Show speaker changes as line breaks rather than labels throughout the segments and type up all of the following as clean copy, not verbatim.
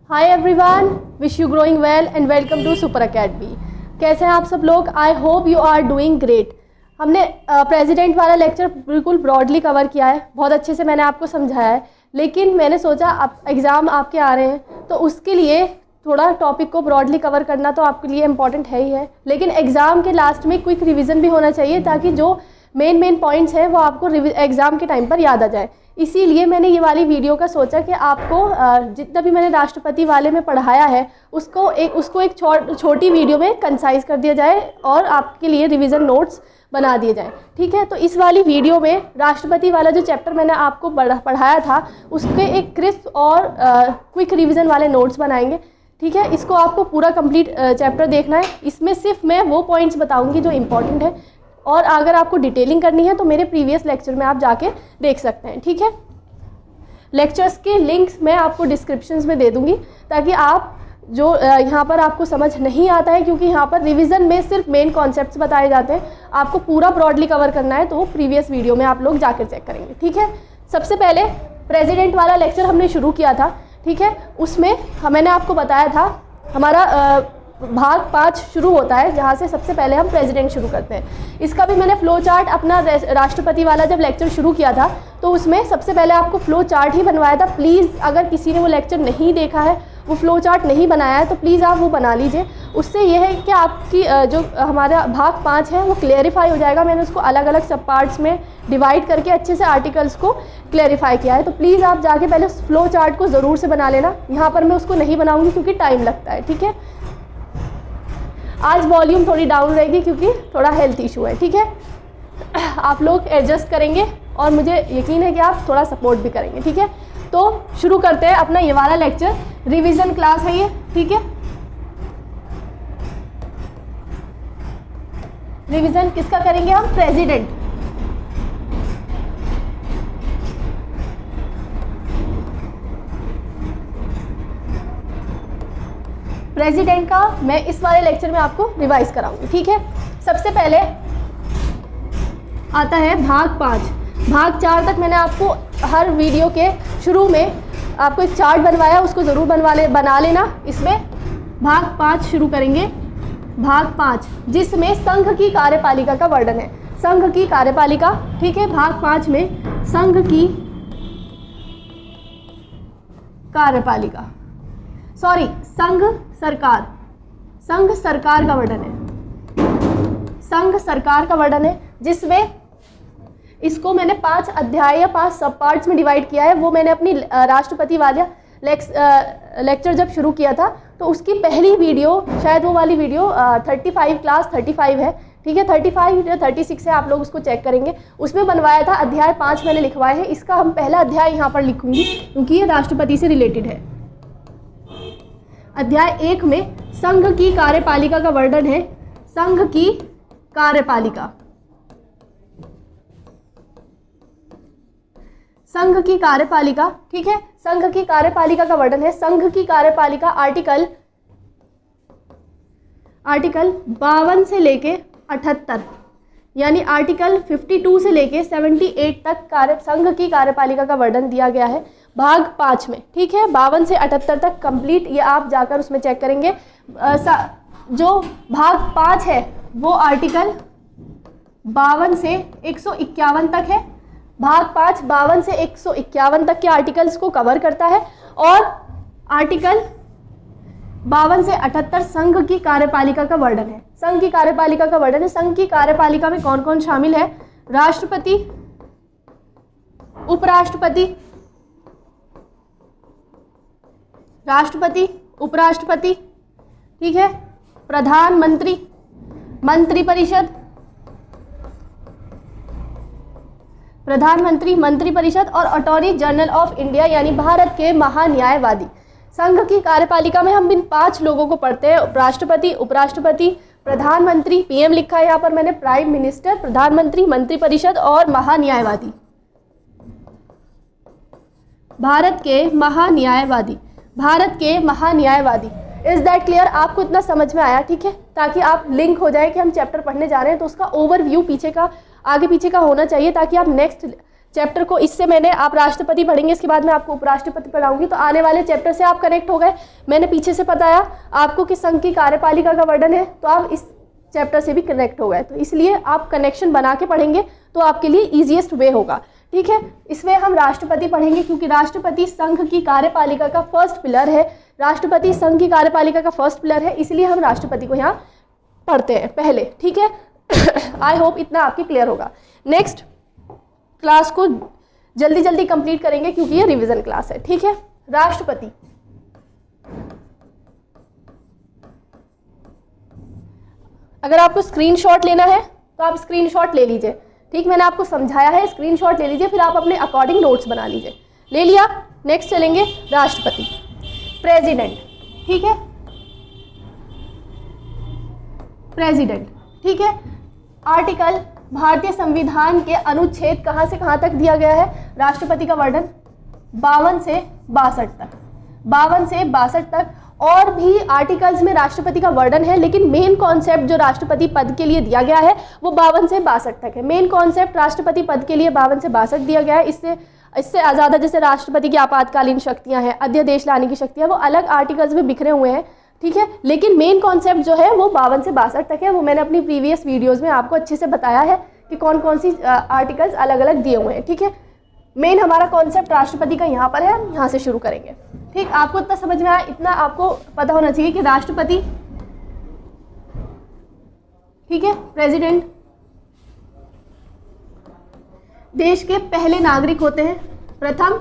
Hi everyone, wish you growing well and welcome to super academy. कैसे हैं आप सब लोग? I hope you are doing great. हमने प्रेसिडेंट वाला लेक्चर बिल्कुल ब्रॉडली कवर किया है, बहुत अच्छे से मैंने आपको समझाया है, लेकिन मैंने सोचा आप एग्ज़ाम आपके आ रहे हैं तो उसके लिए थोड़ा टॉपिक को ब्रॉडली कवर करना तो आपके लिए इम्पॉर्टेंट है ही है, लेकिन एग्ज़ाम के लास्ट में क्विक रिवीजन भी होना चाहिए ताकि जो मेन पॉइंट्स हैं वो आपको एग्ज़ाम के टाइम पर याद आ जाए। इसीलिए मैंने ये वाली वीडियो का सोचा कि आपको जितना भी मैंने राष्ट्रपति वाले में पढ़ाया है उसको एक छोटी वीडियो में कंसाइज कर दिया जाए और आपके लिए रिवीजन नोट्स बना दिए जाए। ठीक है, तो इस वाली वीडियो में राष्ट्रपति वाला जो चैप्टर मैंने आपको पढ़ाया था उसके एक क्रिस्प और क्विक रिवीजन वाले नोट्स बनाएंगे। ठीक है, इसको आपको पूरा कंप्लीट चैप्टर देखना है। इसमें सिर्फ मैं वो पॉइंट्स बताऊंगी जो इम्पोर्टेंट है, और अगर आपको डिटेलिंग करनी है तो मेरे प्रीवियस लेक्चर में आप जाके देख सकते हैं। ठीक है, लेक्चर्स के लिंक्स मैं आपको डिस्क्रिप्शंस में दे दूंगी ताकि आप जो यहाँ पर आपको समझ नहीं आता है, क्योंकि यहाँ पर रिवीजन में सिर्फ मेन कॉन्सेप्ट्स बताए जाते हैं, आपको पूरा ब्रॉडली कवर करना है तो वो प्रीवियस वीडियो में आप लोग जाकर चेक करेंगे। ठीक है, सबसे पहले प्रेसिडेंट वाला लेक्चर हमने शुरू किया था। ठीक है, उसमें मैंने आपको बताया था हमारा भाग 5 शुरू होता है, जहाँ से सबसे पहले हम प्रेसिडेंट शुरू करते हैं। इसका भी मैंने फ्लो चार्ट अपना राष्ट्रपति वाला जब लेक्चर शुरू किया था तो उसमें सबसे पहले आपको फ्लो चार्ट ही बनवाया था। प्लीज़ अगर किसी ने वो लेक्चर नहीं देखा है, वो फ्लो चार्ट नहीं बनाया है, तो प्लीज़ आप वो बना लीजिए। उससे यह है कि आपकी जो हमारा भाग 5 है वो क्लेरिफाई हो जाएगा। मैंने उसको अलग अलग सब पार्ट्स में डिवाइड करके अच्छे से आर्टिकल्स को क्लेरिफाई किया है, तो प्लीज़ आप जाके पहले फ्लो चार्ट को ज़रूर से बना लेना। यहाँ पर मैं उसको नहीं बनाऊँगी क्योंकि टाइम लगता है। ठीक है, आज वॉल्यूम थोड़ी डाउन रहेगी क्योंकि थोड़ा हेल्थ इशू है। ठीक है, आप लोग एडजस्ट करेंगे और मुझे यकीन है कि आप थोड़ा सपोर्ट भी करेंगे। ठीक है, तो शुरू करते हैं अपना ये वाला लेक्चर। रिवीजन क्लास है ये। ठीक है, रिवीजन किसका करेंगे हम? प्रेसिडेंट। प्रेसिडेंट का मैं इस वाले लेक्चर में आपको रिवाइज कराऊंगी। ठीक है, सबसे पहले आता है भाग 5। भाग 4 तक मैंने आपको हर वीडियो के शुरू में आपको एक चार्ट बनवाया, उसको ज़रूर बना लेना। इसमें भाग 5 शुरू करेंगे। भाग 5 जिसमें संघ की कार्यपालिका का वर्णन है। संघ की कार्यपालिका। ठीक है, भाग 5 में संघ की कार्यपालिका, संघ सरकार का वर्णन है। संघ सरकार का वर्णन है, जिसमें इसको मैंने 5 अध्याय या 5 सब पार्ट्स में डिवाइड किया है। वो मैंने अपनी राष्ट्रपति वाला लेक्चर जब शुरू किया था तो उसकी पहली वीडियो, शायद वो वाली वीडियो 35 क्लास 35 है। ठीक है, 35 या 36 है, आप लोग उसको चेक करेंगे। उसमें बनवाया था। अध्याय 5 मैंने लिखवाए हैं। इसका हम पहला अध्याय यहाँ पर लिखूंगी क्योंकि ये राष्ट्रपति से रिलेटेड है। अध्याय 1 में संघ की कार्यपालिका का वर्णन है। संघ की कार्यपालिका, संघ की कार्यपालिका। ठीक है, संघ की कार्यपालिका का वर्णन है। संघ की कार्यपालिका आर्टिकल 52 से लेके 78, यानी आर्टिकल 52 से लेके 78 तक संघ की कार्यपालिका का वर्णन दिया गया है भाग 5 में। ठीक है, 52 से 78 तक कंप्लीट, ये आप जाकर उसमें चेक करेंगे। जो भाग 5 है वो आर्टिकल 52 से 151 तक है। भाग 5 52 से 151 तक के आर्टिकल्स को कवर करता है, और आर्टिकल 52 से 78 संघ की कार्यपालिका का वर्णन है। संघ की कार्यपालिका का वर्णन है। संघ की कार्यपालिका में कौन कौन शामिल है? राष्ट्रपति, उपराष्ट्रपति, ठीक है, प्रधानमंत्री, मंत्रिपरिषद और अटॉर्नी जनरल ऑफ इंडिया, यानी भारत के महान्यायवादी। संघ की कार्यपालिका में हम इन 5 लोगों को पढ़ते हैं। राष्ट्रपति, उपराष्ट्रपति, प्रधानमंत्री, पीएम लिखा है यहाँ पर मैंने, प्राइम मिनिस्टर, प्रधानमंत्री, मंत्रिपरिषद और महान्यायवादी। भारत के महान्यायवादी। Is that clear? आपको इतना समझ में आया? ठीक है, ताकि आप लिंक हो जाए कि हम चैप्टर पढ़ने जा रहे हैं तो उसका ओवरव्यू पीछे का, आगे पीछे का होना चाहिए, ताकि आप नेक्स्ट चैप्टर को इससे मैंने, आप राष्ट्रपति पढ़ेंगे, इसके बाद मैं आपको उपराष्ट्रपति पढ़ाऊंगी, तो आने वाले चैप्टर से आप कनेक्ट हो गए। मैंने पीछे से बताया आपको कि संघ की कार्यपालिका का वर्णन है, तो आप इस चैप्टर से भी कनेक्ट हो गए, तो इसलिए आप कनेक्शन बना के पढ़ेंगे तो आपके लिए ईजिएस्ट वे होगा। ठीक है, इसमें हम राष्ट्रपति पढ़ेंगे क्योंकि राष्ट्रपति संघ की कार्यपालिका का फर्स्ट पिलर है। राष्ट्रपति संघ की कार्यपालिका का फर्स्ट पिलर है, इसलिए हम राष्ट्रपति को यहाँ पढ़ते हैं पहले। ठीक है, आई होप इतना आपकी क्लियर होगा। नेक्स्ट क्लास को जल्दी जल्दी कंप्लीट करेंगे क्योंकि ये रिवीजन क्लास है। ठीक है, राष्ट्रपति, अगर आपको स्क्रीनशॉट लेना है तो आप स्क्रीनशॉट ले लीजिए। ठीक, मैंने आपको समझाया है, स्क्रीनशॉट ले लीजिए, फिर आप अपने अकॉर्डिंग नोट्स बना लीजिए। ले लिया, नेक्स्ट चलेंगे राष्ट्रपति। प्रेसिडेंट, ठीक है, प्रेसिडेंट, ठीक है। आर्टिकल, भारतीय संविधान के अनुच्छेद कहाँ से कहाँ तक दिया गया है राष्ट्रपति का वर्णन? 52 से 62 तक, 52 से 62 तक। और भी आर्टिकल्स में राष्ट्रपति का वर्णन है, लेकिन मेन कॉन्सेप्ट जो राष्ट्रपति पद के लिए दिया गया है वो 52 से 62 तक है। मेन कॉन्सेप्ट राष्ट्रपति पद के लिए 52 से 62 दिया गया है। इससे ज़्यादा जैसे राष्ट्रपति की आपातकालीन शक्तियां हैं, अध्यादेश लाने की शक्तियां, वो अलग आर्टिकल्स में बिखरे हुए हैं। ठीक है, लेकिन मेन कॉन्सेप्ट जो है वो 52 से 62 तक है। वो मैंने अपनी प्रीवियस वीडियोज़ में आपको अच्छे से बताया है कि कौन कौन सी आर्टिकल्स अलग अलग दिए हुए हैं। ठीक है, मेन हमारा कॉन्सेप्ट राष्ट्रपति का यहाँ पर है, हम यहाँ से शुरू करेंगे। ठीक, आपको इतना समझ में आया, इतना आपको पता होना चाहिए कि राष्ट्रपति, ठीक है, प्रेसिडेंट देश के पहले नागरिक होते हैं, प्रथम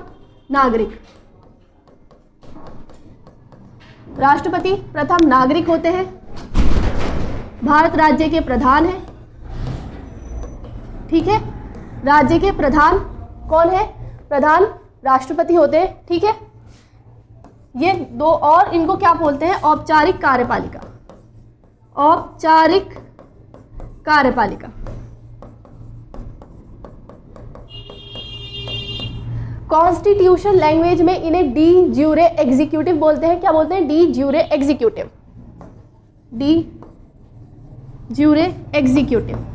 नागरिक। राष्ट्रपति प्रथम नागरिक होते हैं, भारत राज्य के प्रधान हैं। ठीक है, राज्य के प्रधान कौन है? प्रधान राष्ट्रपति होते हैं। ठीक है, ये दो, और इनको क्या बोलते हैं? औपचारिक कार्यपालिका, औपचारिक कार्यपालिका। कॉन्स्टिट्यूशन लैंग्वेज में इन्हें डी ज्यूरे एग्जीक्यूटिव बोलते हैं। क्या बोलते हैं? De jure executive, de jure executive.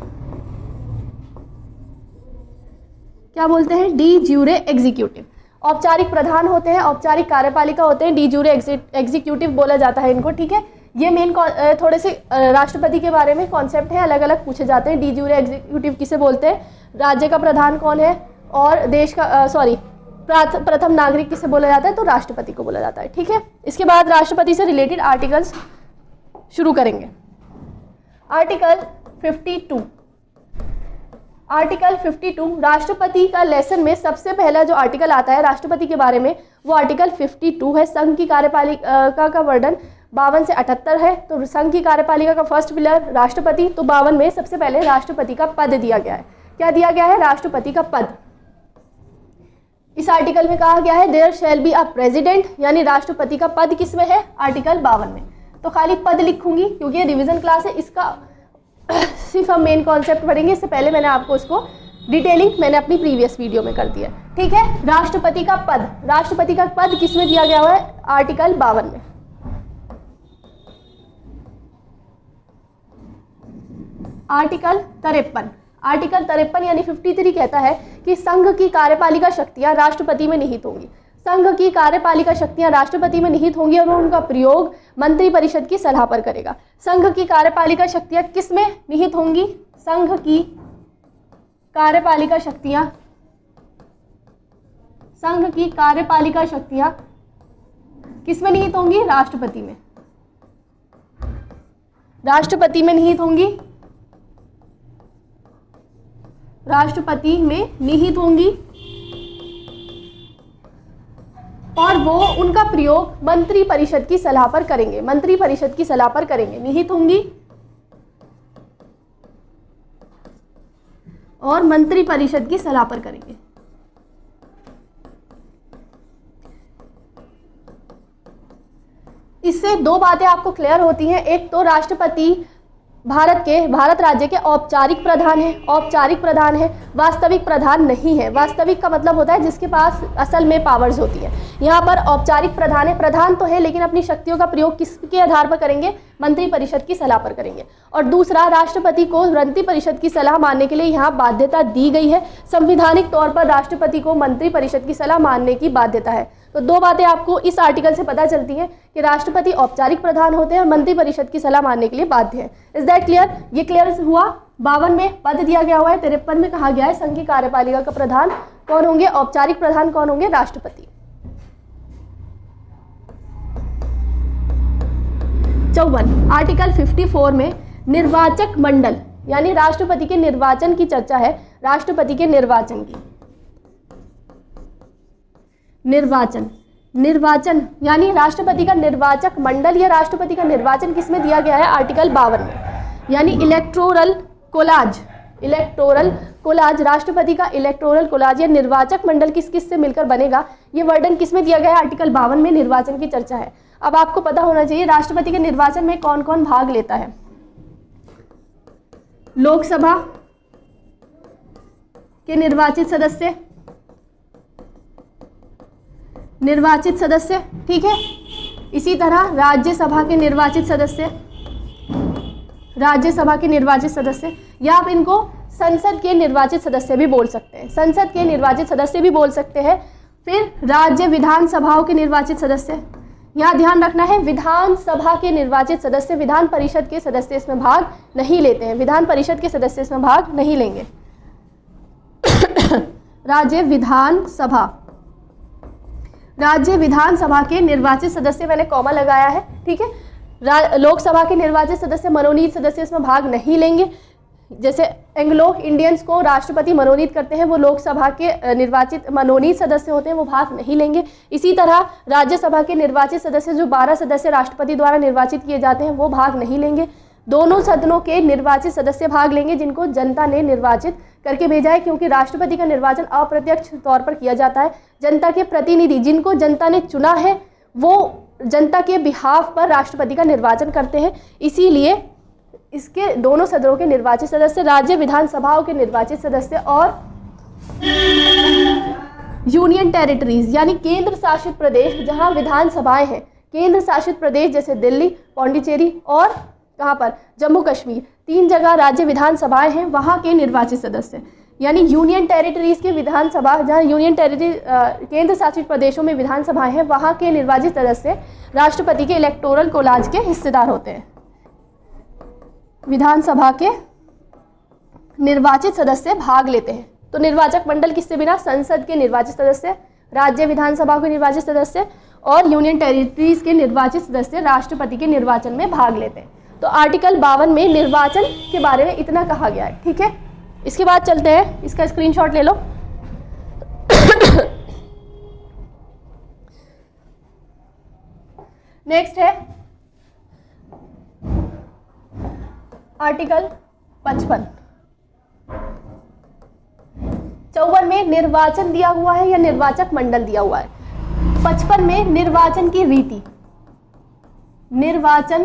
क्या बोलते हैं? De jure executive. औपचारिक प्रधान होते हैं, औपचारिक कार्यपालिका होते हैं, डी ज्यूरे एग्जीक्यूटिव बोला जाता है इनको। ठीक है, ये मेन थोड़े से राष्ट्रपति के बारे में कॉन्सेप्ट हैं, अलग अलग पूछे जाते हैं। डी ज्यूरे एग्जीक्यूटिव किसे बोलते हैं? राज्य का प्रधान कौन है? और देश का प्रथम नागरिक किसे बोला जाता है? तो राष्ट्रपति को बोला जाता है। ठीक है, इसके बाद राष्ट्रपति से रिलेटेड आर्टिकल्स शुरू करेंगे। आर्टिकल 52, आर्टिकल 52 राष्ट्रपति का लेसन में सबसे पहला जो आर्टिकल आता है राष्ट्रपति के बारे में वो आर्टिकल 52 है। संघ की कार्यपालिका का वर्णन 52 से 78 है। तो संघ की कार्यपालिका का फर्स्ट पिलर राष्ट्रपति, तो 52 में सबसे पहले राष्ट्रपति का पद दिया गया है। क्या दिया गया है? राष्ट्रपति का पद। इस आर्टिकल में कहा गया है there shall be a president, यानी राष्ट्रपति का पद किसमें है? आर्टिकल 52 में। तो खाली पद लिखूंगी क्योंकि ये रिवीजन क्लास है, इसका सिर्फ हम मेन कॉन्सेप्ट पढ़ेंगे। इससे पहले मैंने आपको इसको डिटेलिंग मैंने अपनी प्रीवियस वीडियो में कर दिया। ठीक है, राष्ट्रपति का पद, राष्ट्रपति का पद किसमें दिया गया हुआ है? आर्टिकल 52 में। आर्टिकल 53, आर्टिकल 53 यानी 53 कहता है कि संघ की कार्यपालिका शक्तियां राष्ट्रपति में निहित होंगी। संघ की कार्यपालिका शक्तियां राष्ट्रपति में निहित होंगी और उनका प्रयोग मंत्रिपरिषद की सलाह पर करेगा। संघ की कार्यपालिका शक्तियां किस में निहित होंगी? संघ की कार्यपालिका शक्तियां, संघ की कार्यपालिका शक्तियां किस में निहित होंगी? राष्ट्रपति में, राष्ट्रपति में निहित होंगी, राष्ट्रपति में निहित होंगी। और वो उनका प्रयोग मंत्रिपरिषद की सलाह पर करेंगे, मंत्रिपरिषद की सलाह पर करेंगे। निहित होंगी और मंत्रिपरिषद की सलाह पर करेंगे। इससे दो बातें आपको क्लियर होती हैं। एक तो राष्ट्रपति भारत राज्य के औपचारिक प्रधान है, औपचारिक प्रधान है, वास्तविक प्रधान नहीं है। वास्तविक का मतलब होता है जिसके पास असल में पावर्स होती है। यहाँ पर औपचारिक प्रधान है, प्रधान तो है लेकिन अपनी शक्तियों का प्रयोग किसके आधार पर करेंगे, मंत्रिपरिषद की सलाह पर करेंगे। और दूसरा, राष्ट्रपति को मंत्रिपरिषद की सलाह मानने के लिए यहाँ बाध्यता दी गई है। संवैधानिक तौर पर राष्ट्रपति को मंत्रिपरिषद की सलाह मानने की बाध्यता है। तो दो बातें आपको इस आर्टिकल से पता चलती हैं कि राष्ट्रपति औपचारिक प्रधान होते हैं और मंत्रिपरिषद की सलाह मानने के लिए बाध्य है। Is that clear? ये क्लियर हुआ। 52 में पद दिया गया हुआ है, 53 में कहा गया है संघ की कार्यपालिका का प्रधान कौन होंगे, औपचारिक प्रधान कौन होंगे, राष्ट्रपति। 54 आर्टिकल 54 में निर्वाचक मंडल यानी राष्ट्रपति के निर्वाचन की चर्चा है। राष्ट्रपति के निर्वाचन की, निर्वाचन यानी राष्ट्रपति का निर्वाचक मंडल या राष्ट्रपति का निर्वाचन किसमें दिया गया है, आर्टिकल 52 में। यानी इलेक्टोरल कोलाज, राष्ट्रपति का इलेक्टोरल कोलाज या निर्वाचक मंडल किस किस से मिलकर बनेगा, ये वर्णन किसमें दिया गया है, आर्टिकल 52 में निर्वाचन की चर्चा है। अब आपको पता होना चाहिए राष्ट्रपति के निर्वाचन में कौन कौन भाग लेता है। लोकसभा के निर्वाचित सदस्य, ठीक है। इसी तरह राज्यसभा के निर्वाचित सदस्य, या आप इनको संसद के निर्वाचित सदस्य भी बोल सकते हैं, संसद के निर्वाचित सदस्य भी बोल सकते हैं। फिर राज्य विधानसभाओं के निर्वाचित सदस्य, यहाँ ध्यान रखना है विधानसभा के निर्वाचित सदस्य, विधान परिषद के सदस्य इसमें भाग नहीं लेते हैं, विधान परिषद के सदस्य इसमें भाग नहीं लेंगे। राज्य विधानसभा के निर्वाचित सदस्य, मैंने कॉमा लगाया है, ठीक है। लोकसभा के निर्वाचित सदस्य, मनोनीत सदस्य इसमें भाग नहीं लेंगे। जैसे एंग्लो इंडियंस को राष्ट्रपति मनोनीत करते हैं, वो लोकसभा के निर्वाचित मनोनीत सदस्य होते हैं, वो भाग नहीं लेंगे। इसी तरह राज्यसभा के निर्वाचित सदस्य जो 12 सदस्य राष्ट्रपति द्वारा निर्वाचित किए जाते हैं, वो भाग नहीं लेंगे। दोनों सदनों के निर्वाचित सदस्य भाग लेंगे जिनको जनता ने निर्वाचित करके भेजा है, क्योंकि राष्ट्रपति का निर्वाचन अप्रत्यक्ष तौर पर किया जाता है। जनता के प्रतिनिधि जिनको जनता ने चुना है वो जनता के बिहाफ पर राष्ट्रपति का निर्वाचन करते हैं। इसीलिए इसके दोनों सदनों के निर्वाचित सदस्य, राज्य विधानसभाओं के निर्वाचित सदस्य और यूनियन टेरिटरीज यानी केंद्र शासित प्रदेश जहां विधानसभाएं हैं, केंद्र शासित प्रदेश जैसे दिल्ली, पौंडीचेरी और कहाँ पर, जम्मू कश्मीर, 3 जगह राज्य विधानसभाएं हैं, वहाँ के निर्वाचित सदस्य। यानी यूनियन टेरिटरीज के विधानसभा, जहाँ यूनियन टेरिटरी केंद्र शासित प्रदेशों में विधानसभाएं हैं, वहाँ के निर्वाचित सदस्य राष्ट्रपति के इलेक्टोरल कोलाज के हिस्सेदार होते हैं। विधानसभा के निर्वाचित सदस्य भाग लेते हैं। तो निर्वाचक मंडल किससे बिना, संसद के निर्वाचित सदस्य, राज्य विधानसभा के निर्वाचित सदस्य और यूनियन टेरिटरीज के निर्वाचित सदस्य राष्ट्रपति के निर्वाचन में भाग लेते हैं। तो आर्टिकल 52 में निर्वाचन के बारे में इतना कहा गया है, ठीक है। इसके बाद चलते हैं, इसका स्क्रीनशॉट ले लो। नेक्स्ट है आर्टिकल 55। 54 में निर्वाचन दिया हुआ है या निर्वाचक मंडल दिया हुआ है। 55 में निर्वाचन की रीति, निर्वाचन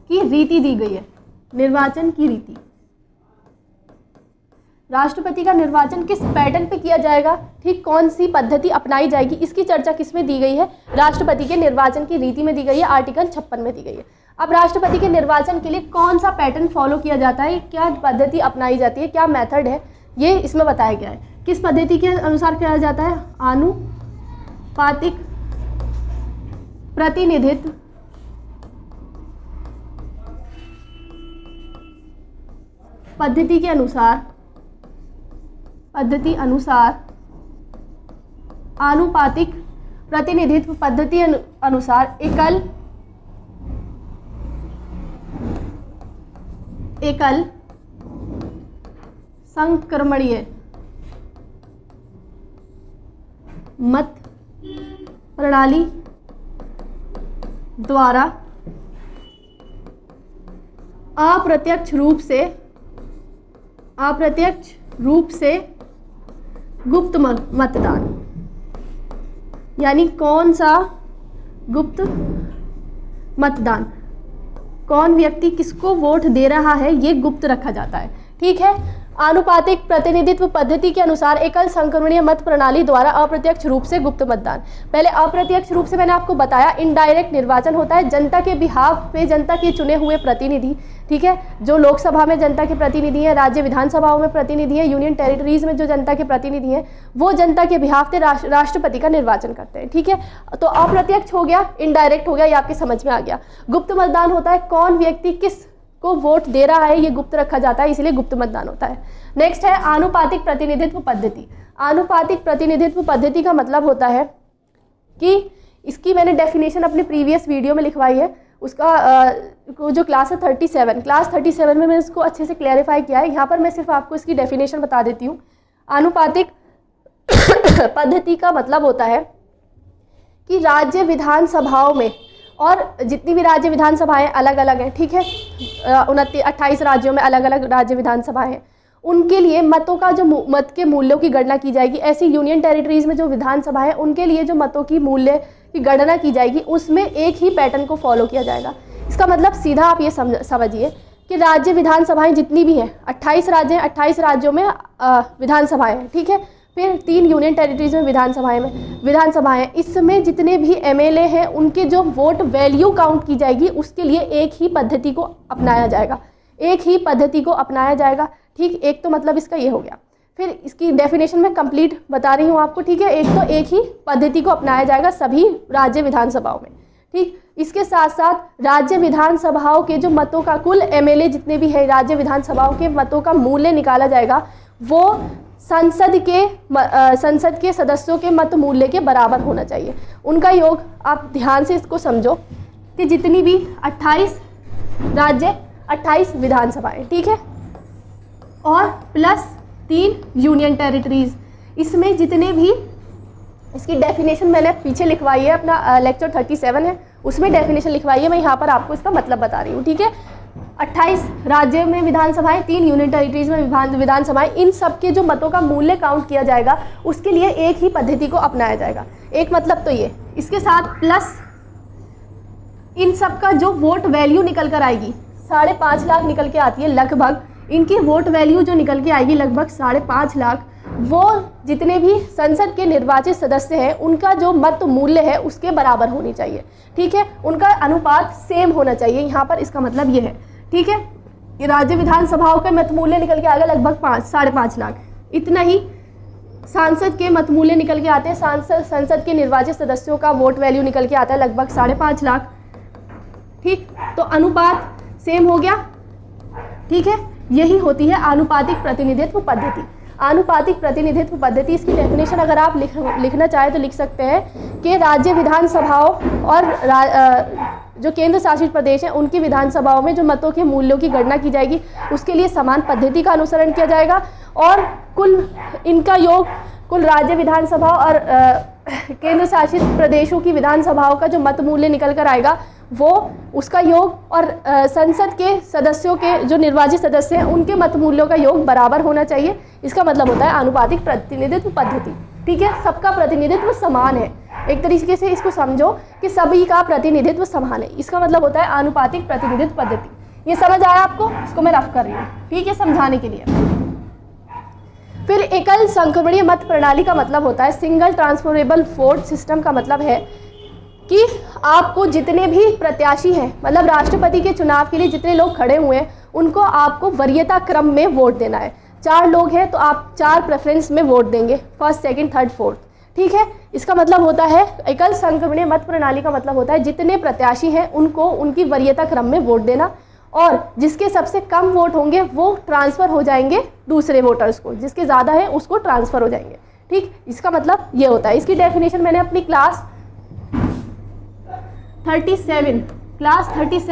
की रीति दी गई है। निर्वाचन की रीति, राष्ट्रपति का निर्वाचन किस पैटर्न पे किया जाएगा, ठीक कौन सी पद्धति अपनाई जाएगी, इसकी चर्चा किसमें दी गई है, राष्ट्रपति के निर्वाचन की रीति में दी गई है, आर्टिकल 56 में दी गई है। अब राष्ट्रपति के निर्वाचन के लिए कौन सा पैटर्न फॉलो किया जाता है, क्या पद्धति अपनाई जाती है, क्या मेथड है, ये इसमें बताया गया है। किस पद्धति के अनुसार किया जाता है, आनुपातिक प्रतिनिधित्व पद्धति के अनुसार, आनुपातिक प्रतिनिधित्व पद्धति अनुसार एकल संक्रमणीय मत प्रणाली द्वारा अप्रत्यक्ष रूप से गुप्त मतदान, यानी कौन सा गुप्त मतदान, कौन व्यक्ति किसको वोट दे रहा है, ये गुप्त रखा जाता है। ठीक है। आनुपातिक प्रतिनिधित्व पद्धति के अनुसार एकल संक्रमणीय मत प्रणाली द्वारा अप्रत्यक्ष रूप से गुप्त मतदान। पहले अप्रत्यक्ष रूप से मैंने आपको बताया, इनडायरेक्ट निर्वाचन होता है, जनता के बिहाफ पे जनता के चुने हुए प्रतिनिधि, ठीक है, जो लोकसभा में जनता के प्रतिनिधि हैं, राज्य विधानसभाओं में प्रतिनिधि हैं, यूनियन टेरिटरीज में जो जनता के प्रतिनिधि हैं, वो जनता के बिहाफ पे राष्ट्रपति का निर्वाचन करते हैं। ठीक है। तो अप्रत्यक्ष हो गया, इनडायरेक्ट हो गया, ये आपके समझ में आ गया। गुप्त मतदान होता है कौन व्यक्ति किस को वोट दे रहा है, ये गुप्त रखा जाता है, इसलिए गुप्त मतदान होता है। नेक्स्ट है आनुपातिक प्रतिनिधित्व पद्धति। आनुपातिक प्रतिनिधित्व पद्धति का मतलब होता है कि इसकी मैंने डेफिनेशन अपने प्रीवियस वीडियो में लिखवाई है, उसका जो क्लास है 37, क्लास 37 में मैंने इसको अच्छे से क्लैरिफाई किया है। यहाँ पर मैं सिर्फ आपको इसकी डेफिनेशन बता देती हूँ। आनुपातिक पद्धति का मतलब होता है कि राज्य विधानसभाओं में, और जितनी भी राज्य विधानसभाएं अलग अलग हैं, ठीक है, 28 राज्यों में अलग अलग राज्य विधानसभाएं हैं, उनके लिए मतों का जो मत के मूल्यों की गणना की जाएगी। ऐसी यूनियन टेरिटरीज में जो विधानसभा है, उनके लिए जो मतों की मूल्य की गणना की जाएगी, उसमें एक ही पैटर्न को फॉलो किया जाएगा। इसका मतलब सीधा आप ये समझिए कि राज्य विधानसभाएं जितनी भी हैं, 28 राज्य हैं, 28 राज्यों में विधानसभाएं हैं, ठीक है, फिर 3 यूनियन टेरिटरीज में विधानसभाएं, इसमें जितने भी एमएलए हैं, उनके जो वोट वैल्यू काउंट की जाएगी, उसके लिए एक ही पद्धति को अपनाया जाएगा, एक ही पद्धति को अपनाया जाएगा। ठीक, एक तो मतलब इसका ये हो गया। फिर इसकी डेफिनेशन में कंप्लीट बता रही हूँ आपको, ठीक है। एक तो एक ही पद्धति को अपनाया जाएगा सभी राज्य विधानसभाओं में। ठीक, इसके साथ साथ राज्य विधानसभाओं के जो मतों का, कुल एमएलए जितने भी है राज्य विधानसभाओं के मतों का मूल्य निकाला जाएगा, वो संसद के सदस्यों के मत मूल्य के बराबर होना चाहिए। उनका योग, आप ध्यान से इसको समझो कि जितनी भी 28 राज्य, 28 विधानसभाएं, ठीक है, और प्लस 3 यूनियन टेरिटरीज, इसमें जितने भी, इसकी डेफिनेशन मैंने पीछे लिखवाई है, अपना लेक्चर 37 है, उसमें डेफिनेशन लिखवाई है, मैं यहाँ पर आपको इसका मतलब बता रही हूँ। ठीक है। 28 राज्य में विधानसभाएं, 3 यूनियन टेरिटरीज में विधानसभाएं, इन सब के जो मतों का मूल्य काउंट किया जाएगा, उसके लिए एक ही पद्धति को अपनाया जाएगा। एक मतलब तो ये, इसके साथ प्लस इन सब का जो वोट वैल्यू निकल कर आएगी, 5.5 लाख निकल के आती है लगभग, इनकी वोट वैल्यू जो निकल के आएगी लगभग 5.5 लाख, वो जितने भी संसद के निर्वाचित सदस्य हैं, उनका जो मत मूल्य है उसके बराबर होनी चाहिए। ठीक है, उनका अनुपात सेम होना चाहिए। यहाँ पर इसका मतलब ये है। ठीक है, ये राज्य विधानसभाओं का मत मूल्य निकल के आएगा लगभग 5.5 लाख, इतना ही सांसद के मत मूल्य निकल के आते हैं, संसद के निर्वाचित सदस्यों का वोट वैल्यू निकल के आता है लगभग 5.5 लाख। ठीक, तो अनुपात सेम हो गया। ठीक है, यही होती है आनुपातिक प्रतिनिधित्व पद्धति। आनुपातिक प्रतिनिधित्व पद्धति, इसकी डेफिनेशन अगर आप लिखना चाहें तो लिख सकते हैं कि राज्य विधानसभाओं और जो केंद्र शासित प्रदेश हैं, उनकी विधानसभाओं में जो मतों के मूल्यों की गणना की जाएगी, उसके लिए समान पद्धति का अनुसरण किया जाएगा, और कुल इनका योग, कुल राज्य विधानसभा और केंद्र शासित प्रदेशों की विधानसभाओं का जो मत मूल्य निकल कर आएगा, वो उसका योग और संसद के सदस्यों के जो निर्वाचित सदस्य हैं, उनके मत मूल्यों का योग बराबर होना चाहिए। इसका मतलब होता है आनुपातिक प्रतिनिधित्व पद्धति। ठीक है, सबका प्रतिनिधित्व समान है। एक तरीके से इसको समझो कि सभी का प्रतिनिधित्व समान है, इसका मतलब होता है आनुपातिक प्रतिनिधित्व पद्धति। ये समझ आया आपको? इसको मैं रफ कर रही हूँ, ठीक है, समझाने के लिए। फिर एकल संक्रमणीय मत प्रणाली का मतलब होता है सिंगल ट्रांसफरेबल वोट सिस्टम का मतलब है कि आपको जितने भी प्रत्याशी हैं, मतलब राष्ट्रपति के चुनाव के लिए जितने लोग खड़े हुए हैं, उनको आपको वरीयता क्रम में वोट देना है। 4 लोग हैं तो आप 4 प्रेफरेंस में वोट देंगे, फर्स्ट, सेकंड, थर्ड, फोर्थ। ठीक है, इसका मतलब होता है एकल संक्रमणीय मत प्रणाली का मतलब होता है जितने प्रत्याशी हैं उनको उनकी वरीयता क्रम में वोट देना, और जिसके सबसे कम वोट होंगे वो ट्रांसफ़र हो जाएंगे दूसरे वोटर्स को, जिसके ज़्यादा है उसको ट्रांसफ़र हो जाएंगे। ठीक, इसका मतलब ये होता है। इसकी डेफिनेशन मैंने अपनी क्लास 37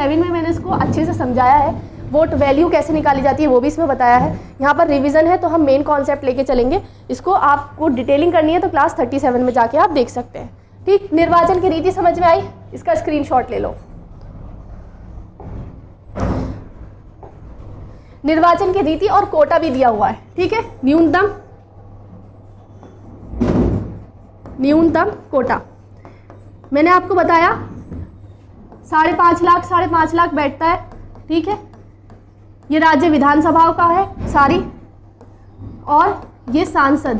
में मैंने इसको अच्छे से समझाया है। वोट वैल्यू कैसे निकाली जाती है वो भी इसमें बताया है। यहाँ पर रिवीजन है तो हम मेन कॉन्सेप्ट लेके चलेंगे। इसको आपको डिटेलिंग करनी है तो क्लास 37 में जाके आप देख सकते हैं। ठीक, निर्वाचन की रीति समझ में आई? इसका स्क्रीनशॉट ले लो। निर्वाचन की रीति और कोटा भी दिया हुआ है। ठीक है, न्यूनतम कोटा मैंने आपको बताया 5.5 लाख बैठता है, ठीक है। ये राज्य विधानसभाओं का है सारी, और ये सांसद,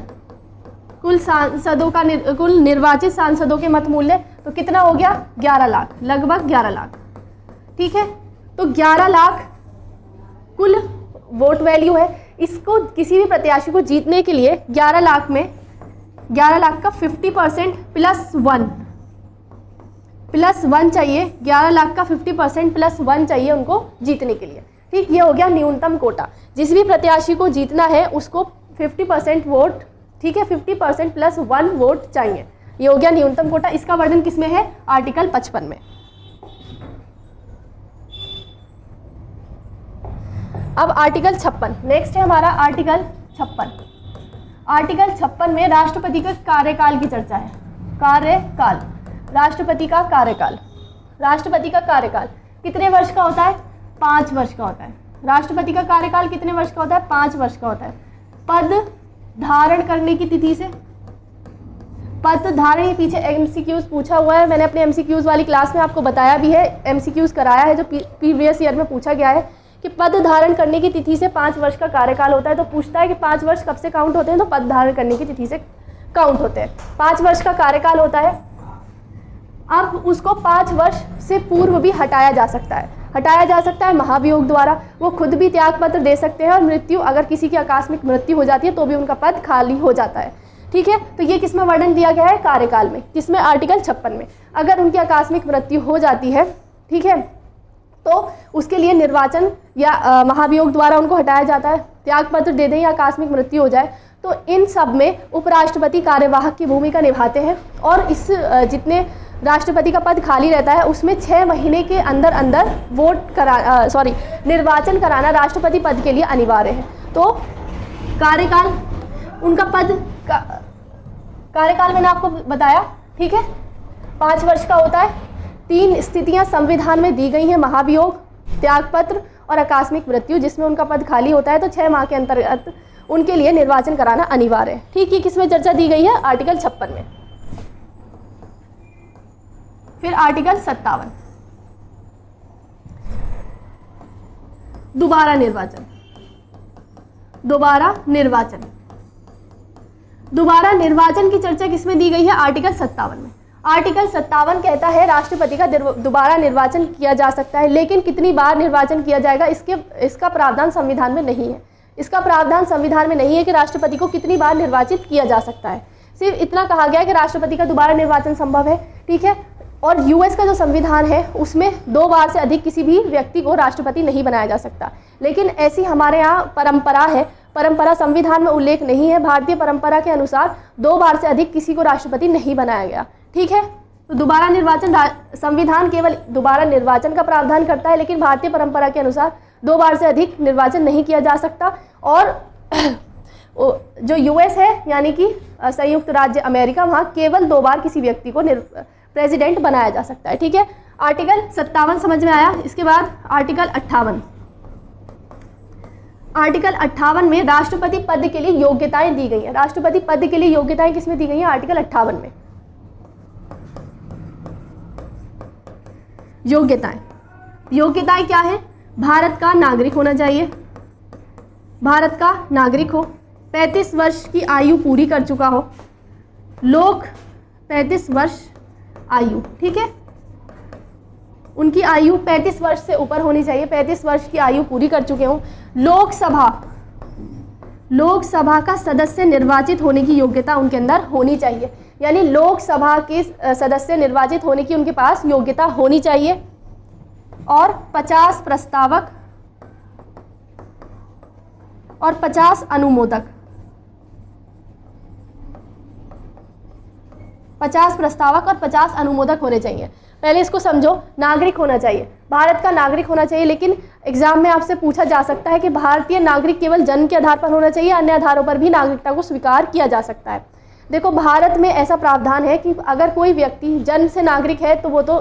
कुल सांसदों का कुल निर्वाचित सांसदों के मत मूल्य तो कितना हो गया 11 लाख, लगभग 11 लाख, ठीक है। तो 11 लाख कुल वोट वैल्यू है। इसको किसी भी प्रत्याशी को जीतने के लिए 11 लाख में 11 लाख का 50% प्लस वन चाहिए। 11 लाख का 50% प्लस वन चाहिए उनको जीतने के लिए, ठीक। ये हो गया न्यूनतम कोटा। जिस भी प्रत्याशी को जीतना है उसको 50% वोट, ठीक है, 50% प्लस 1 वोट चाहिए। ये हो गया न्यूनतम कोटा। इसका वर्णन किसमें है? आर्टिकल 55 में। अब आर्टिकल 56 नेक्स्ट है हमारा आर्टिकल 56। आर्टिकल 56 में राष्ट्रपति के कार्यकाल की चर्चा है। कार्यकाल, राष्ट्रपति का कार्यकाल। राष्ट्रपति का कार्यकाल कितने वर्ष का होता है? 5 वर्ष का होता है। राष्ट्रपति का कार्यकाल कितने वर्ष का होता है? 5 वर्ष का होता है। पद धारण करने की तिथि से, पद धारण के पीछे एमसीक्यूज पूछा हुआ है। मैंने अपने एमसीक्यूज वाली क्लास में आपको बताया भी है, एमसीक्यूज कराया है जो प्रीवियस ईयर में पूछा गया है कि पद धारण करने की तिथि से 5 वर्ष का कार्यकाल होता है। तो पूछता है कि 5 वर्ष कब से काउंट होते हैं? तो पद धारण करने की तिथि से काउंट होते हैं। 5 वर्ष का कार्यकाल होता है। अब उसको 5 वर्ष से पूर्व भी हटाया जा सकता है। हटाया जा सकता है महाभियोग द्वारा। वो खुद भी त्याग पत्र दे सकते हैं, और मृत्यु, अगर किसी की आकस्मिक मृत्यु हो जाती है तो भी उनका पद खाली हो जाता है, ठीक है। तो ये किस में वर्णन दिया गया है? कार्यकाल में। किसमें? आर्टिकल 56 में। अगर उनकी आकस्मिक मृत्यु हो जाती है, ठीक है, तो उसके लिए निर्वाचन या महाभियोग द्वारा उनको हटाया जाता है। त्याग पत्र दे दें या आकस्मिक मृत्यु हो जाए तो इन सब में उपराष्ट्रपति कार्यवाहक की भूमिका निभाते हैं। और इस जितने राष्ट्रपति का पद खाली रहता है उसमें 6 महीने के अंदर अंदर निर्वाचन कराना राष्ट्रपति पद के लिए अनिवार्य है। तो कार्यकाल, उनका पद कार्यकाल मैंने आपको बताया, ठीक है, 5 वर्ष का होता है। 3 स्थितियां संविधान में दी गई हैं, महाभियोग, त्यागपत्र और आकस्मिक मृत्यु, जिसमें उनका पद खाली होता है। तो 6 माह के अंतर्गत उनके लिए निर्वाचन कराना अनिवार्य है, ठीक है। किसमें चर्चा दी गई है? आर्टिकल 56 में। फिर आर्टिकल 57, दोबारा निर्वाचन। दोबारा निर्वाचन, दोबारा निर्वाचन की चर्चा किसमें दी गई है? आर्टिकल 57 में। आर्टिकल 57 कहता है राष्ट्रपति का दोबारा निर्वाचन किया जा सकता है, लेकिन कितनी बार निर्वाचन किया जाएगा इसका प्रावधान संविधान में नहीं है। इसका प्रावधान संविधान में नहीं है कि राष्ट्रपति को कितनी बार निर्वाचित किया जा सकता है। सिर्फ इतना कहा गया है कि राष्ट्रपति का दोबारा निर्वाचन संभव है, ठीक है। और यूएस का जो संविधान है उसमें 2 बार से अधिक किसी भी व्यक्ति को राष्ट्रपति नहीं बनाया जा सकता। लेकिन ऐसी हमारे यहाँ परंपरा है, परंपरा संविधान में उल्लेख नहीं है। भारतीय परंपरा के अनुसार 2 बार से अधिक किसी को राष्ट्रपति नहीं बनाया गया, ठीक है। तो दोबारा निर्वाचन, संविधान केवल दोबारा निर्वाचन का प्रावधान करता है, लेकिन भारतीय परंपरा के अनुसार 2 बार से अधिक निर्वाचन नहीं किया जा सकता। और जो यूएस है यानी कि संयुक्त राज्य अमेरिका, वहाँ केवल 2 बार किसी व्यक्ति को प्रेसिडेंट बनाया जा सकता है, ठीक है। आर्टिकल 57 समझ में आया। इसके बाद आर्टिकल 58। आर्टिकल 58 में राष्ट्रपति पद के लिए योग्यताएं दी गई हैं। राष्ट्रपति पद के लिए योग्यताएं किसमें दी गई हैं? आर्टिकल 58 में। योग्यताएं, योग्यताएं क्या है? भारत का नागरिक होना चाहिए, भारत का नागरिक हो, 35 वर्ष की आयु पूरी कर चुका हो, लोग 35 वर्ष आयु, ठीक है, उनकी आयु 35 वर्ष से ऊपर होनी चाहिए, 35 वर्ष की आयु पूरी कर चुके हों, लोकसभा का सदस्य निर्वाचित होने की योग्यता उनके अंदर होनी चाहिए। यानी लोकसभा के सदस्य निर्वाचित होने की उनके पास योग्यता होनी चाहिए। और 50 प्रस्तावक और 50 अनुमोदक, 50 प्रस्तावक और 50 अनुमोदक होने चाहिए। पहले इसको समझो, नागरिक होना चाहिए, भारत का नागरिक होना चाहिए। लेकिन एग्जाम में आपसे पूछा जा सकता है कि भारतीय नागरिक केवल जन्म के आधार पर होना चाहिए, अन्य आधारों पर भी नागरिकता को स्वीकार किया जा सकता है। देखो, भारत में ऐसा प्रावधान है कि अगर कोई व्यक्ति जन्म से नागरिक है तो वो तो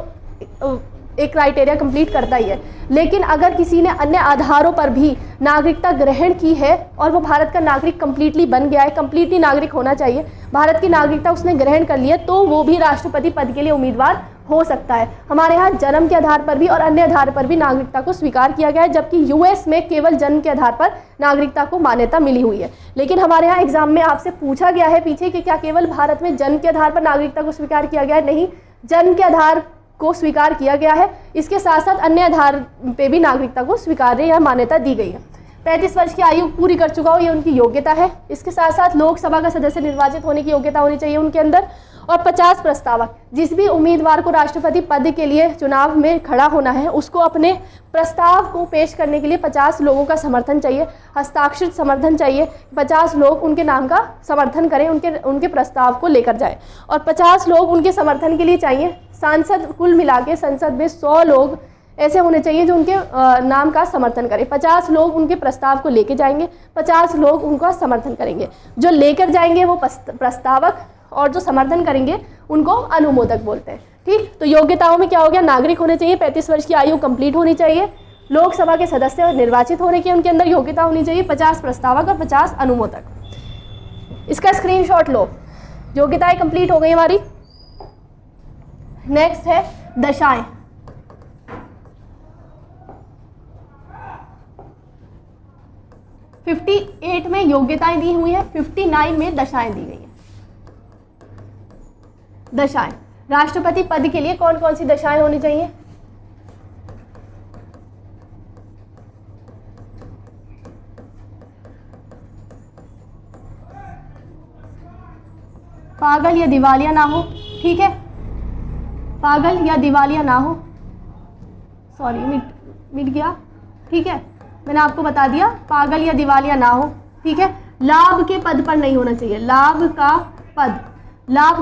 एक क्राइटेरिया कंप्लीट करता ही है। लेकिन अगर किसी ने अन्य आधारों पर भी नागरिकता ग्रहण की है और वो भारत का नागरिक कंप्लीटली बन गया है, कंप्लीटली नागरिक होना चाहिए, भारत की नागरिकता उसने ग्रहण कर ली है, तो वो भी राष्ट्रपति पद के लिए उम्मीदवार हो सकता है। हमारे यहाँ जन्म के आधार पर भी और अन्य आधार पर भी नागरिकता को स्वीकार किया गया है, जबकि यूएस में केवल जन्म के आधार पर नागरिकता को मान्यता मिली हुई है। लेकिन हमारे यहाँ एग्जाम में आपसे पूछा गया है पीछे कि क्या केवल भारत में जन्म के आधार पर नागरिकता को स्वीकार किया गया है? नहीं, जन्म के आधार को स्वीकार किया गया है, इसके साथ साथ अन्य आधार पे भी नागरिकता को स्वीकार्य या मान्यता दी गई है। 35 वर्ष की आयु पूरी कर चुका हो, ये उनकी योग्यता है। इसके साथ साथ लोकसभा का सदस्य निर्वाचित होने की योग्यता होनी चाहिए उनके अंदर, और 50 प्रस्तावक, जिस भी उम्मीदवार को राष्ट्रपति पद के लिए चुनाव में खड़ा होना है उसको अपने प्रस्ताव को पेश करने के लिए 50 लोगों का समर्थन चाहिए, हस्ताक्षरित समर्थन चाहिए। 50 लोग उनके नाम का समर्थन करें, उनके प्रस्ताव को लेकर जाए, और 50 लोग उनके समर्थन के लिए चाहिए। सांसद कुल मिला के संसद में 100 लोग ऐसे होने चाहिए जो उनके नाम का समर्थन करें। 50 लोग उनके प्रस्ताव को लेके जाएंगे, 50 लोग उनका समर्थन करेंगे। जो लेकर जाएंगे वो प्रस्तावक, और जो समर्थन करेंगे उनको अनुमोदक बोलते हैं। ठीक, तो योग्यताओं में क्या हो गया? नागरिक होने चाहिए, 35 वर्ष की आयु कंप्लीट होनी चाहिए, लोकसभा के सदस्य निर्वाचित होने की उनके अंदर योग्यता होनी चाहिए, 50 प्रस्तावक और 50 अनुमोदक। इसका स्क्रीनशॉट लो। योग्यताएं कंप्लीट हो गई हमारी। नेक्स्ट है दशाएं। (58) में योग्यताएं दी हुई है, 59 में दशाएं दी गई है। दशाएं, राष्ट्रपति पद के लिए कौन कौन सी दशाएं होनी चाहिए? पागल या दिवालिया ना हो, ठीक है, पागल या दिवालिया ना हो, सॉरी मिट गया, ठीक है, मैंने आपको बता दिया, पागल या दिवालिया ना हो, ठीक है। लाभ के पद पर नहीं होना चाहिए, लाभ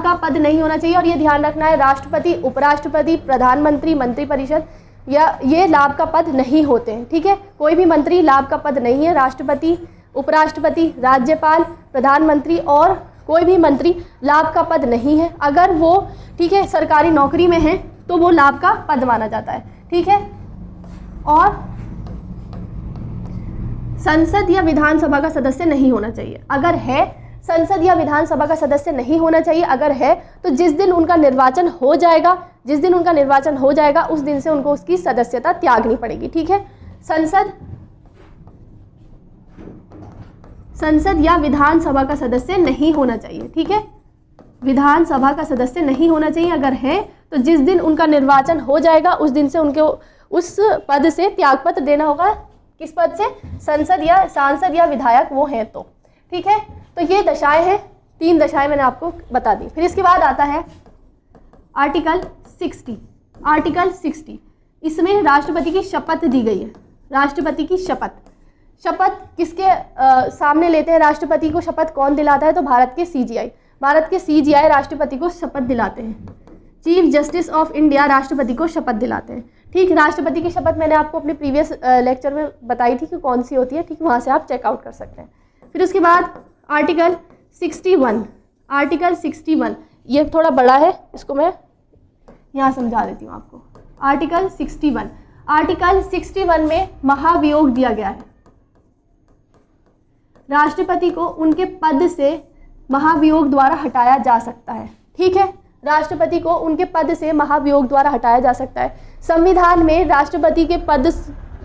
का पद नहीं होना चाहिए, और ये ध्यान रखना है, राष्ट्रपति, उपराष्ट्रपति, प्रधानमंत्री, मंत्रिपरिषद या ये लाभ का पद नहीं होते हैं, ठीक है। कोई भी मंत्री लाभ का पद नहीं है। राष्ट्रपति, उपराष्ट्रपति, राज्यपाल, प्रधानमंत्री और कोई भी मंत्री लाभ का पद नहीं है। अगर वो, ठीक है, सरकारी नौकरी में है तो वो लाभ का पद माना जाता है, ठीक है। और संसद या विधानसभा का सदस्य नहीं होना चाहिए। अगर है, संसद या विधानसभा का सदस्य नहीं होना चाहिए। अगर है तो जिस दिन उनका निर्वाचन हो जाएगा, उस दिन से उनको उसकी सदस्यता त्यागनी पड़ेगी, ठीक है। संसद या विधानसभा का सदस्य नहीं होना चाहिए, ठीक है, विधानसभा का सदस्य नहीं होना चाहिए। अगर है तो जिस दिन उनका निर्वाचन हो जाएगा उस दिन से उनको उस पद से त्यागपत्र देना होगा। किस पद से? सांसद या विधायक वो हैं तो, ठीक है। तो ये दशाएं हैं, 3 दशाएं मैंने आपको बता दी। फिर इसके बाद आता है आर्टिकल 60। इसमें राष्ट्रपति की शपथ दी गई है। राष्ट्रपति की शपथ किसके सामने लेते हैं? राष्ट्रपति को शपथ कौन दिलाता है? तो भारत के सीजीआई राष्ट्रपति को शपथ दिलाते हैं। चीफ जस्टिस ऑफ इंडिया राष्ट्रपति को शपथ दिलाते हैं, ठीक। राष्ट्रपति की शपथ मैंने आपको अपने प्रीवियस लेक्चर में बताई थी कि कौन सी होती है, ठीक, वहाँ से आप चेकआउट कर सकते हैं। फिर उसके बाद आर्टिकल 61, ये थोड़ा बड़ा है, इसको मैं यहाँ समझा देती हूँ आपको। आर्टिकल 61 में महाभियोग दिया गया है। राष्ट्रपति को उनके पद से महाभियोग द्वारा हटाया जा सकता है, ठीक है। राष्ट्रपति को उनके पद से महाभियोग द्वारा हटाया जा सकता है। संविधान में राष्ट्रपति के पद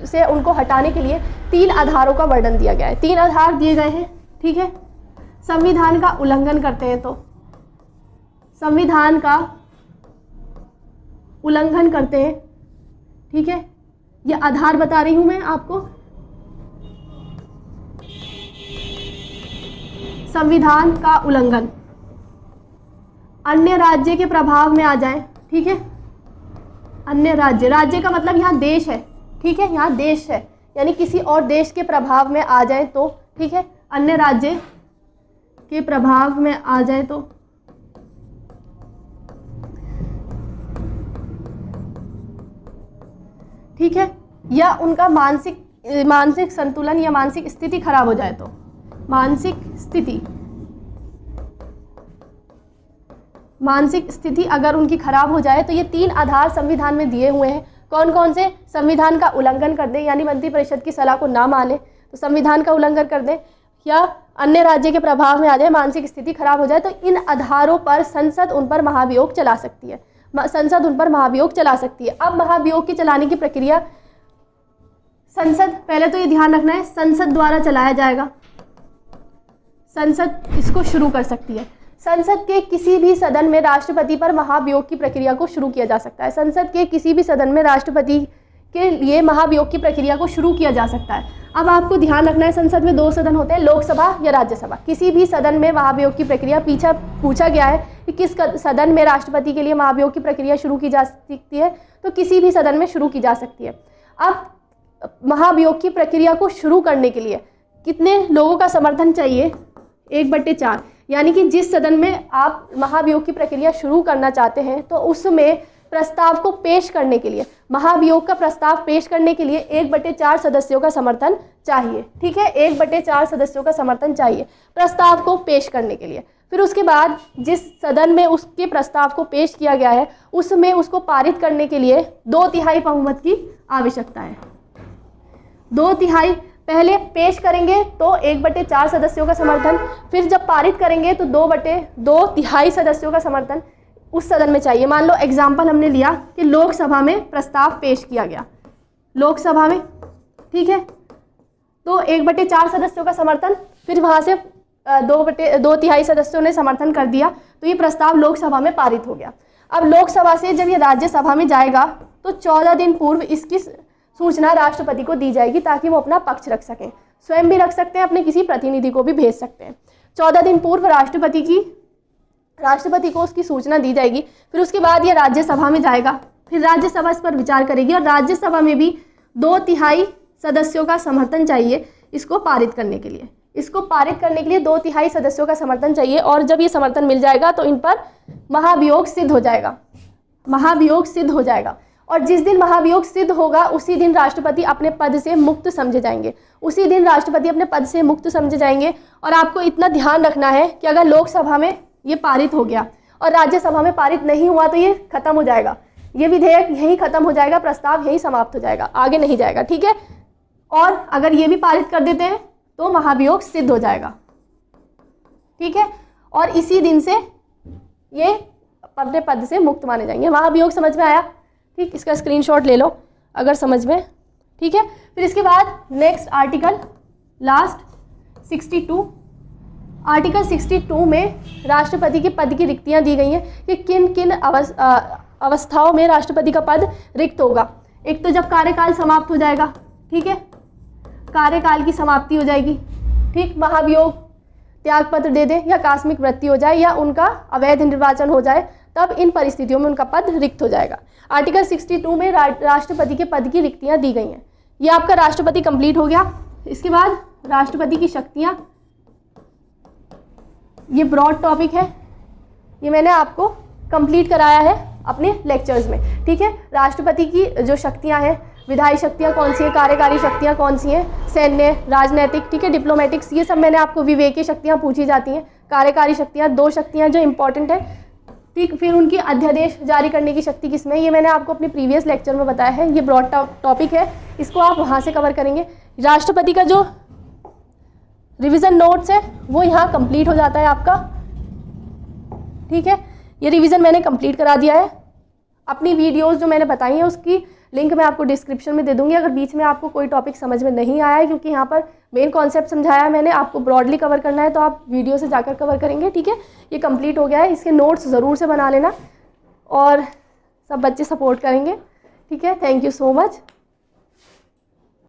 से उनको हटाने के लिए 3 आधारों का वर्णन दिया गया है। 3 आधार दिए गए हैं, ठीक है। संविधान का उल्लंघन करते हैं तो संविधान का उल्लंघन करते हैं, ठीक है। ये आधार बता रही हूं मैं आपको। संविधान का उल्लंघन, अन्य राज्य के प्रभाव में आ जाए, ठीक है। अन्य राज्य का मतलब यहाँ देश है, ठीक है, यहाँ देश है, यानी किसी और देश के प्रभाव में आ जाए तो, ठीक है, अन्य राज्य के प्रभाव में आ जाए तो, ठीक है, या उनका मानसिक संतुलन या मानसिक स्थिति खराब हो जाए तो, मानसिक स्थिति अगर उनकी खराब हो जाए तो ये 3 आधार संविधान में दिए हुए हैं। कौन कौन से संविधान का उल्लंघन कर दें, यानी मंत्रिपरिषद की सलाह को ना माने तो संविधान का उल्लंघन कर दें, या अन्य राज्य के प्रभाव में आ जाए, मानसिक स्थिति खराब हो जाए, तो इन आधारों पर संसद उन पर महाभियोग चला सकती है। संसद उन पर महाभियोग चला सकती है। अब महाभियोग के चलाने की प्रक्रिया संसद, पहले तो ये ध्यान रखना है, संसद द्वारा चलाया जाएगा। संसद इसको शुरू कर सकती है। संसद के किसी भी सदन में राष्ट्रपति पर महाभियोग की प्रक्रिया को शुरू किया जा सकता है। संसद के किसी भी सदन में राष्ट्रपति के लिए महाभियोग की प्रक्रिया को शुरू किया जा सकता है। अब आपको ध्यान रखना है, संसद में 2 सदन होते हैं, लोकसभा या राज्यसभा। किसी भी सदन में महाभियोग की प्रक्रिया, पीछा पूछा गया है कि किस सदन में राष्ट्रपति के लिए महाभियोग की प्रक्रिया शुरू की जा सकती है, तो किसी भी सदन में शुरू की जा सकती है। अब महाभियोग की प्रक्रिया को शुरू करने के लिए कितने लोगों का समर्थन चाहिए? 1/4, यानी कि जिस सदन में आप महाभियोग की प्रक्रिया शुरू करना चाहते हैं तो उसमें प्रस्ताव को पेश करने के लिए, महाभियोग का प्रस्ताव पेश करने के लिए 1/4 सदस्यों का समर्थन चाहिए। ठीक है, 1/4 सदस्यों का समर्थन चाहिए प्रस्ताव को पेश करने के लिए। फिर उसके बाद जिस सदन में उसके प्रस्ताव को पेश किया गया है उसमें उसको पारित करने के लिए 2/3 बहुमत की आवश्यकता है। 2/3 पहले पेश करेंगे तो 1/4 सदस्यों का समर्थन, फिर जब पारित करेंगे तो 2/2 सदस्यों का समर्थन उस सदन में चाहिए। मान लो एग्जाम्पल हमने लिया कि लोकसभा में प्रस्ताव पेश किया गया, लोकसभा में, ठीक है, तो 1/4 सदस्यों का समर्थन, फिर वहाँ से 2/3 सदस्यों ने समर्थन कर दिया तो ये प्रस्ताव लोकसभा में पारित हो गया। अब लोकसभा से जब ये राज्यसभा में जाएगा तो 14 दिन पूर्व इसकी सूचना राष्ट्रपति को दी जाएगी ताकि वो अपना पक्ष रख सकें। स्वयं भी रख सकते हैं, अपने किसी प्रतिनिधि को भी भेज सकते हैं। 14 दिन पूर्व राष्ट्रपति को उसकी सूचना दी जाएगी। फिर उसके बाद ये राज्यसभा में जाएगा, फिर राज्यसभा इस पर विचार करेगी और राज्यसभा में भी 2/3 सदस्यों का समर्थन चाहिए इसको पारित करने के लिए। इसको पारित करने के लिए 2/3 सदस्यों का समर्थन चाहिए और जब ये समर्थन मिल जाएगा तो इन पर महाभियोग सिद्ध हो जाएगा। महाभियोग सिद्ध हो जाएगा और जिस दिन महाभियोग सिद्ध होगा उसी दिन राष्ट्रपति अपने पद से मुक्त समझे जाएंगे। उसी दिन राष्ट्रपति अपने पद से मुक्त समझे जाएंगे। और आपको इतना ध्यान रखना है कि अगर लोकसभा में ये पारित हो गया और राज्यसभा में पारित नहीं हुआ तो ये खत्म हो जाएगा, ये विधेयक यहीं खत्म हो जाएगा, प्रस्ताव यहीं समाप्त हो जाएगा, आगे नहीं जाएगा। ठीक है, और अगर ये भी पारित कर देते हैं तो महाभियोग सिद्ध हो जाएगा। ठीक है, और इसी दिन से ये अपने पद से मुक्त माने जाएंगे। महाभियोग समझ में आया? ठीक, इसका स्क्रीनशॉट ले लो अगर समझ में। ठीक है, फिर इसके बाद नेक्स्ट आर्टिकल लास्ट 62, आर्टिकल 62 में राष्ट्रपति के पद की रिक्तियां दी गई हैं कि किन किन अवस्थाओं में राष्ट्रपति का पद रिक्त होगा। एक तो जब कार्यकाल समाप्त हो जाएगा, ठीक है, कार्यकाल की समाप्ति हो जाएगी, ठीक, महाभियोग त्यागपत्र दे दे या आकस्मिक मृत्यु हो जाए या उनका अवैध निर्वाचन हो जाए, तब इन परिस्थितियों में उनका पद रिक्त हो जाएगा। आर्टिकल 62 में राष्ट्रपति के पद की रिक्तियां दी गई हैं। ये आपका राष्ट्रपति कंप्लीट हो गया। इसके बाद राष्ट्रपति की शक्तियां, ये ब्रॉड टॉपिक है, ये मैंने आपको कंप्लीट कराया है अपने लेक्चर्स में। ठीक है, राष्ट्रपति की जो शक्तियां हैं, विधायी शक्तियां कौन सी हैं, कार्यकारी शक्तियां कौन सी हैं, सैन्य, राजनैतिक, ठीक है, डिप्लोमेटिक्स, ये सब मैंने आपको, विवेकीय शक्तियां पूछी जाती हैं, कार्यकारी शक्तियां, 2 शक्तियां जो इंपॉर्टेंट है। ठीक, फिर उनकी अध्यादेश जारी करने की शक्ति किसमें, ये मैंने आपको अपने प्रीवियस लेक्चर में बताया है। ये ब्रॉड टॉपिक है, इसको आप वहाँ से कवर करेंगे। राष्ट्रपति का जो रिवीजन नोट्स है वो यहाँ कंप्लीट हो जाता है आपका। ठीक है, ये रिवीजन मैंने कंप्लीट करा दिया है। अपनी वीडियोस जो मैंने बताई हैं उसकी लिंक मैं आपको डिस्क्रिप्शन में दे दूंगी। अगर बीच में आपको कोई टॉपिक समझ में नहीं आया है, क्योंकि यहाँ पर मेन कॉन्सेप्ट समझाया है मैंने, आपको ब्रॉडली कवर करना है तो आप वीडियो से जाकर कवर करेंगे। ठीक है, ये कंप्लीट हो गया है, इसके नोट्स ज़रूर से बना लेना और सब बच्चे सपोर्ट करेंगे। ठीक है, थैंक यू सो मच।